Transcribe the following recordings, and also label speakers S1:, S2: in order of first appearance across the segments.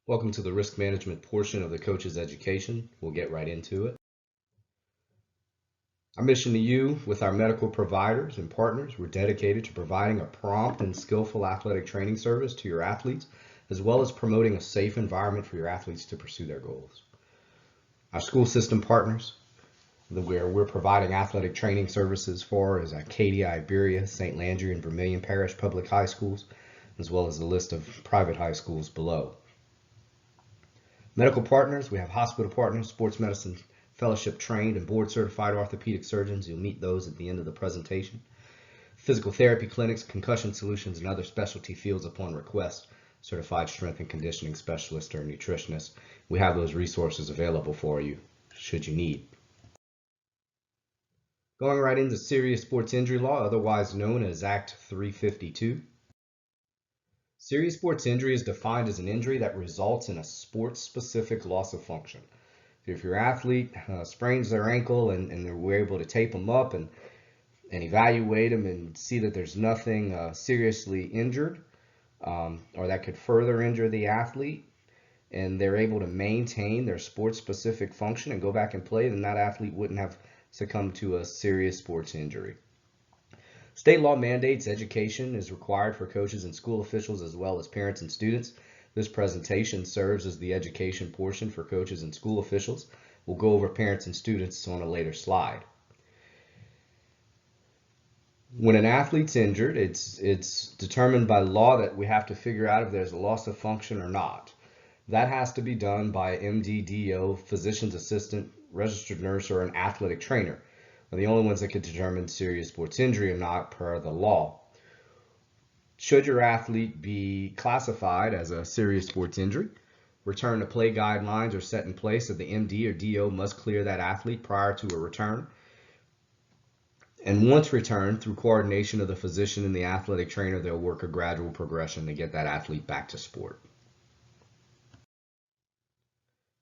S1: Welcome to the risk management portion of the coach's education. We'll get right into it. Our mission to you with our medical providers and partners, we're dedicated to providing a prompt and skillful athletic training service to your athletes, as well as promoting a safe environment for your athletes to pursue their goals. Our school system partners, where we're providing athletic training services for, is Acadia, Iberia, St. Landry, and Vermilion Parish public high schools, as well as a list of private high schools below. Medical partners, we have hospital partners, sports medicine fellowship trained and board certified orthopedic surgeons. You'll meet those at the end of the presentation. Physical therapy clinics, concussion solutions, and other specialty fields upon request. Certified strength and conditioning specialists or nutritionists. We have those resources available for you should you need. Going right into serious sports injury law, otherwise known as Act 352. Serious sports injury is defined as an injury that results in a sports-specific loss of function. If your athlete sprains their ankle and we're able to tape them up and evaluate them and see that there's nothing seriously injured or that could further injure the athlete, and they're able to maintain their sports-specific function and go back and play, then that athlete wouldn't have succumbed to a serious sports injury. State law mandates education is required for coaches and school officials as well as parents and students. This presentation serves as the education portion for coaches and school officials. We'll go over parents and students on a later slide. When an athlete's injured, it's determined by law that we have to figure out if there's a loss of function or not. That has to be done by an MD, physician's assistant, registered nurse, or an athletic trainer. Are the only ones that can determine serious sports injury or not per the law. Should your athlete be classified as a serious sports injury, return to play guidelines are set in place that the MD or DO must clear that athlete prior to a return. And once returned, through coordination of the physician and the athletic trainer, they'll work a gradual progression to get that athlete back to sport.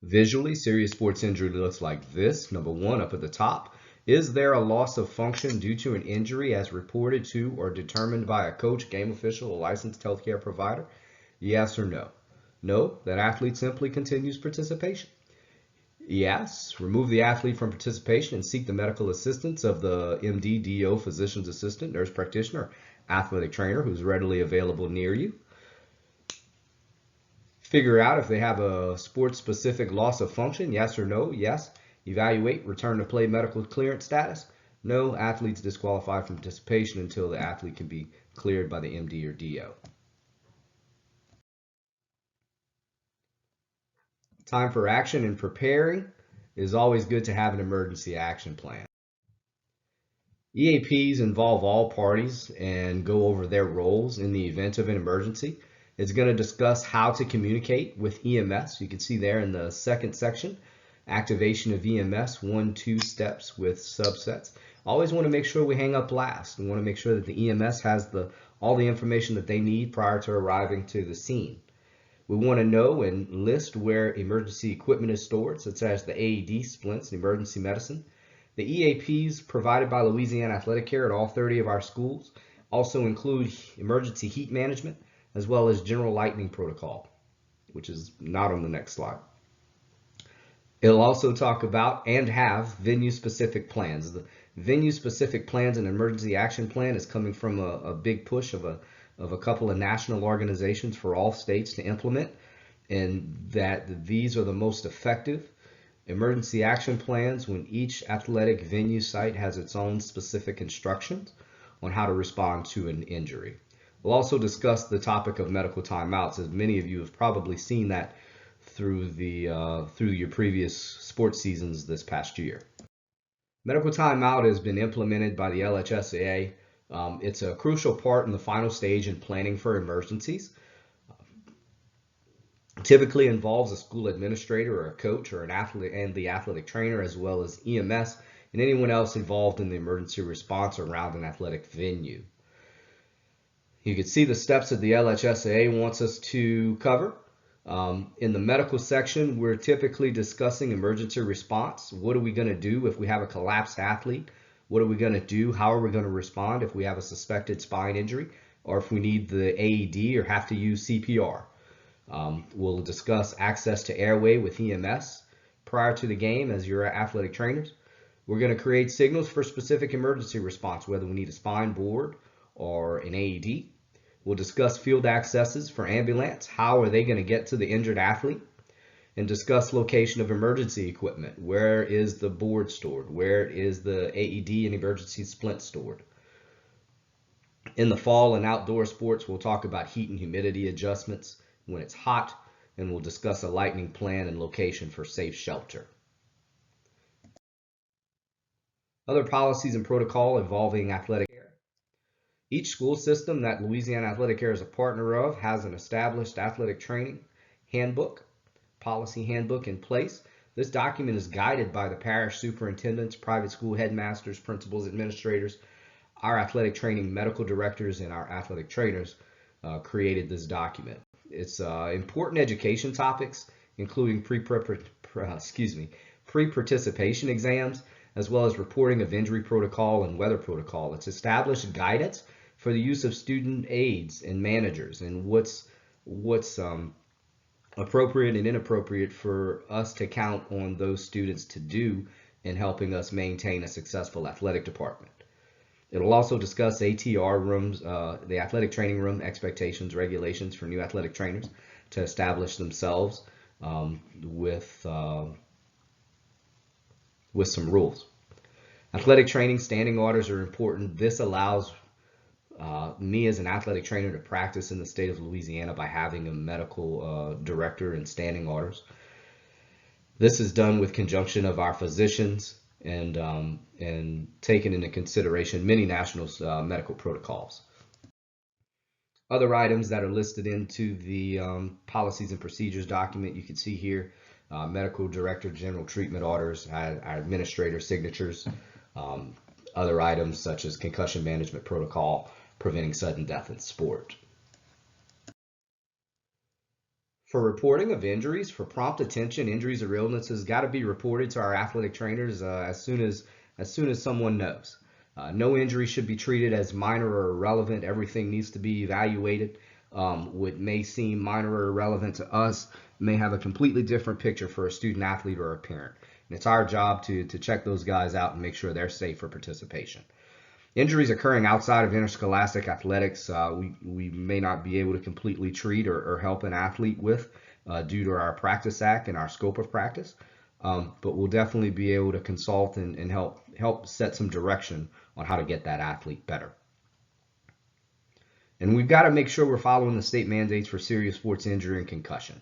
S1: Visually, serious sports injury looks like this. Number one, up at the top. Is there a loss of function due to an injury as reported to or determined by a coach, game official, or licensed healthcare provider? Yes or no? No, that athlete simply continues participation. Yes, remove the athlete from participation and seek the medical assistance of the MD, DO, physician's assistant, nurse practitioner, athletic trainer who's readily available near you. Figure out if they have a sports-specific loss of function. Yes or no? Yes. Evaluate, return to play medical clearance status. No, athletes disqualified from participation until the athlete can be cleared by the MD or DO. Time for action and preparing. It is always good to have an emergency action plan. EAPs involve all parties and go over their roles in the event of an emergency. It's going to discuss how to communicate with EMS. You can see there in the second section. Activation of EMS, 1-2 steps with subsets. Always want to make sure we hang up last. We want to make sure that the EMS has all the information that they need prior to arriving to the scene. We want to know and list where emergency equipment is stored, such as the AED, splints, and emergency medicine. The EAPs provided by Louisiana Athletic Care at all 30 of our schools also include emergency heat management, as well as general lightning protocol, which is not on the next slide. It'll also talk about and have venue-specific plans. The venue-specific plans and emergency action plan is coming from a big push of a couple of national organizations for all states to implement, and that these are the most effective emergency action plans when each athletic venue site has its own specific instructions on how to respond to an injury. We'll also discuss the topic of medical timeouts, as many of you have probably seen that through your previous sports seasons this past year. Medical timeout has been implemented by the LHSAA. It's a crucial part in the final stage in planning for emergencies. Typically involves a school administrator or a coach or an athlete and the athletic trainer, as well as EMS and anyone else involved in the emergency response around an athletic venue. You can see the steps that the LHSAA wants us to cover. In the medical section, we're typically discussing emergency response. What are we going to do if we have a collapsed athlete? What are we going to do? How are we going to respond if we have a suspected spine injury or if we need the AED or have to use CPR? We'll discuss access to airway with EMS prior to the game as your athletic trainers. We're going to create signals for specific emergency response, whether we need a spine board or an AED. We'll discuss field accesses for ambulance. How are they going to get to the injured athlete? And discuss location of emergency equipment. Where is the board stored? Where is the AED and emergency splint stored? In the fall and outdoor sports, we'll talk about heat and humidity adjustments when it's hot, and we'll discuss a lightning plan and location for safe shelter. Other policies and protocol involving athletic care. Each school system that Louisiana Athletic Care is a partner of has an established athletic training handbook, policy handbook in place. This document is guided by the parish superintendents, private school headmasters, principals, administrators. Our athletic training medical directors and our athletic trainers created this document. It's important education topics, including pre-participation exams, as well as reporting of injury protocol and weather protocol. It's established guidance for the use of student aides and managers, and what's appropriate and inappropriate for us to count on those students to do in helping us maintain a successful athletic department. It'll also discuss ATR rooms, the athletic training room expectations, regulations for new athletic trainers to establish themselves with some rules. Athletic training standing orders are important. This allows me as an athletic trainer to practice in the state of Louisiana by having a medical director and standing orders. This is done with conjunction of our physicians and taken into consideration many national medical protocols. Other items that are listed into the policies and procedures document, you can see here, medical director general treatment orders, our administrator signatures, other items such as concussion management protocol, preventing sudden death in sport. For reporting of injuries, for prompt attention, injuries or illnesses got to be reported to our athletic trainers as soon as someone knows. No injury should be treated as minor or irrelevant. Everything needs to be evaluated. What may seem minor or irrelevant to us may have a completely different picture for a student athlete or a parent. And it's our job to check those guys out and make sure they're safe for participation. Injuries occurring outside of interscholastic athletics, we may not be able to completely treat or help an athlete with due to our practice act and our scope of practice, but we'll definitely be able to consult and help set some direction on how to get that athlete better. And we've got to make sure we're following the state mandates for serious sports injury and concussion.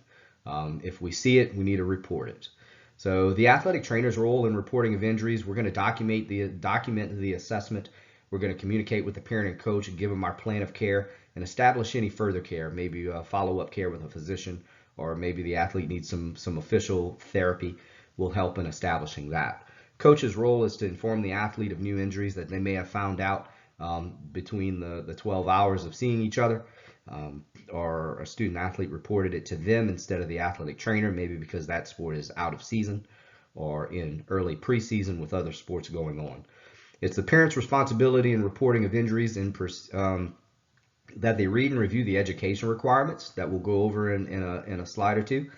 S1: If we see it, we need to report it. So the athletic trainer's role in reporting of injuries, we're going to document the assessment. We're going to communicate with the parent and coach and give them our plan of care and establish any further care, maybe follow-up care with a physician, or maybe the athlete needs some official therapy. We'll help in establishing that. Coach's role is to inform the athlete of new injuries that they may have found out between the 12 hours of seeing each other, or a student athlete reported it to them instead of the athletic trainer, maybe because that sport is out of season or in early preseason with other sports going on. It's the parent's responsibility in reporting of injuries that they read and review the education requirements that we'll go over in a slide or two,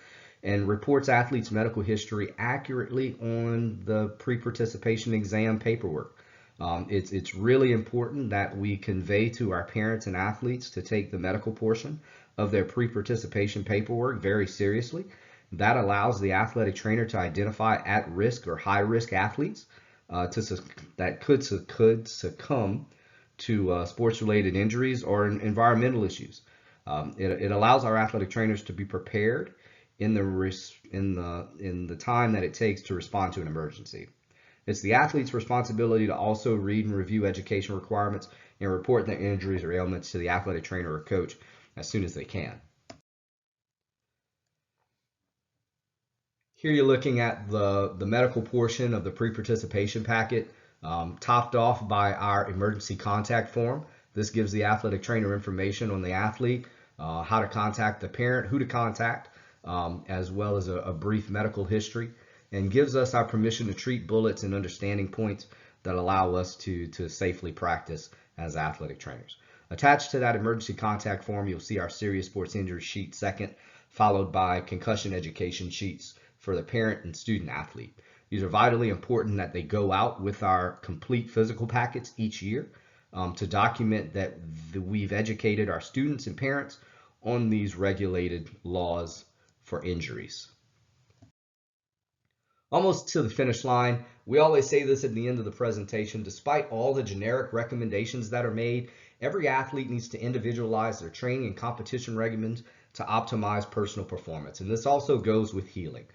S1: and reports athletes' medical history accurately on the pre-participation exam paperwork. It's really important that we convey to our parents and athletes to take the medical portion of their pre-participation paperwork very seriously. That allows the athletic trainer to identify at-risk or high-risk athletes that could succumb to sports-related injuries or environmental issues. It allows our athletic trainers to be prepared in the time that it takes to respond to an emergency. It's the athlete's responsibility to also read and review education requirements and report their injuries or ailments to the athletic trainer or coach as soon as they can. Here you're looking at the medical portion of the pre-participation packet, topped off by our emergency contact form. This gives the athletic trainer information on the athlete, how to contact the parent, who to contact, as well as a brief medical history, and gives us our permission to treat bullets and understanding points that allow us to safely practice as athletic trainers. Attached to that emergency contact form, you'll see our serious sports injury sheet second, followed by concussion education sheets for the parent and student athlete. These are vitally important that they go out with our complete physical packets each year to document that we've educated our students and parents on these regulated laws for injuries. Almost to the finish line. We always say this at the end of the presentation. Despite all the generic recommendations that are made, every athlete needs to individualize their training and competition regimens to optimize personal performance. And this also goes with healing.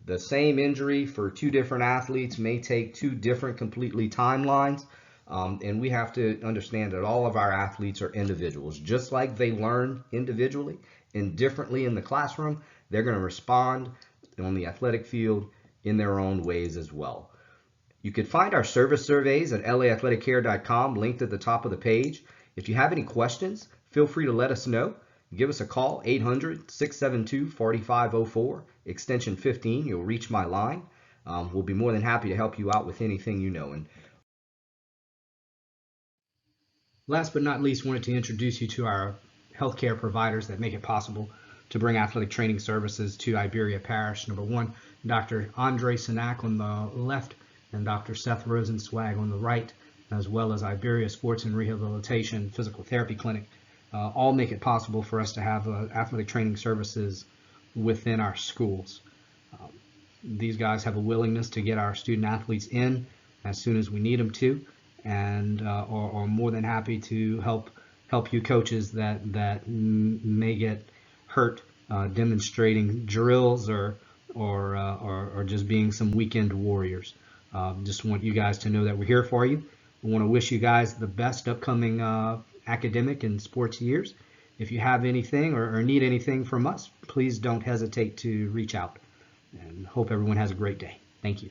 S1: The same injury for two different athletes may take two different completely timelines. And we have to understand that all of our athletes are individuals. Just like they learn individually and differently in the classroom, they're going to respond on the athletic field in their own ways as well. You can find our service surveys at laathleticare.com, linked at the top of the page. If you have any questions, feel free to let us know. Give us a call, 800-672-4504, extension 15. You'll reach my line. We'll be more than happy to help you out with anything you know. And last but not least, wanted to introduce you to our healthcare providers that make it possible to bring athletic training services to Iberia Parish. Number one, Dr. Andre Sinak on the left and Dr. Seth Rosenswag on the right, as well as Iberia Sports and Rehabilitation Physical Therapy Clinic. All make it possible for us to have athletic training services within our schools. These guys have a willingness to get our student athletes in as soon as we need them to, and are more than happy to help you coaches that may get hurt demonstrating drills or just being some weekend warriors. Just want you guys to know that we're here for you. We want to wish you guys the best upcoming academic and sports years. If you have anything or need anything from us, please don't hesitate to reach out. And hope everyone has a great day. Thank you.